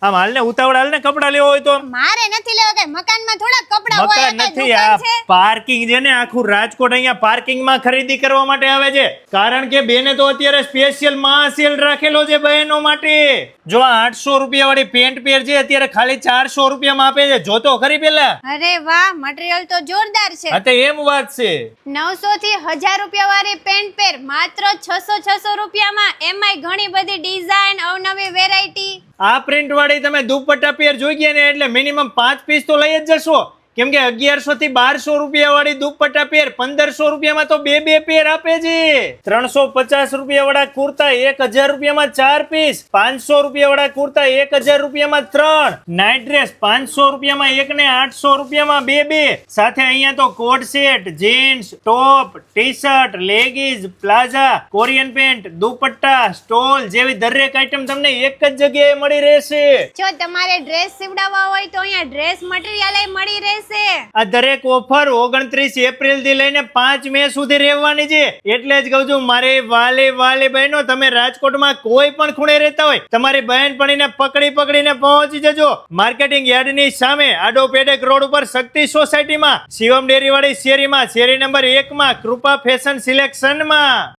આમ હાલને ઉતાવળ હાલને કપડા લેવો હોય તો મારે નથી લેવા કે મકાનમાં થોડા કપડા હોય મકાન નથી આ પાર્કિંગ છે ને આખું રાજકોટ અહીંયા પાર્કિંગમાં ખરીદી કરવા માટે આવે છે કારણ કે બેને તો અત્યારે સ્પેશિયલ સેલ રાખેલો છે બહેનો માટે જો આ 800 રૂપિયા વાળી પેન્ટ પેર છે અત્યારે ખાલી 400 રૂપિયામાં આપે છે જોતો ખરી પેલા અરે વાહ મટીરીયલ તો જોરદાર છે હા તો એમ વાત છે 900 થી 1000 રૂપિયા વાળી પેન્ટ પેર માત્ર 600 રૂપિયામાં એમાંય ઘણી બધી ડિઝાઇન અવનવી વેરાયટી આ પ્રિન્ટ વાળી તમે દુપટ્ટા પેર જોઈ ગયા ને એટલે મિનિમમ 5 પીસ તો લઈ જ જશો કેમ કે 1100 થી 1200 રૂપિયા વાળી દુપટ્ટા પેર 1500 રૂપિયામાં તો બે પેર આપે છે 350 રૂપિયા વાળા કુર્તા 1000 રૂપિયામાં 4 પીસ 500 રૂપિયા વાળા કુર્તા 1000 રૂપિયામાં 3 નાઇટ ડ્રેસ 500 રૂપિયામાં એક ને 800 રૂપિયામાં બે સાથે અહીંયા તો coat set jeans top T shirt leggings palazzo Korean pant dupatta stole જેવી દરેક આઈટમ તમને એક જ જગ્યાએ મળી રહેશે જો તમારે ડ્રેસ સીવડાવવા હોય તો અહીંયા ડ્રેસ મટીરીયલ મળી રહેશે આ દરેક ઓફર 29 એપ્રિલ થી લઈને 5 મે સુધી રહેવાની છે એટલે જ કહું છું મારે વાલી બહેનો તમે રાજકોટમાં કોઈ પણ ખૂણે રહેતા હોય તમારી બહેનપણીને પકડીને પહોંચી જજો માર્કેટિંગ યાર્ડની સામે આડો પેડેક રોડ ઉપર શક્તિ સોસાયટીમાં શિવમ ડેરી વાળી શેરીમાં શેરી નંબર 1 માં કૃપા ફેશન સિલેક્શનમાં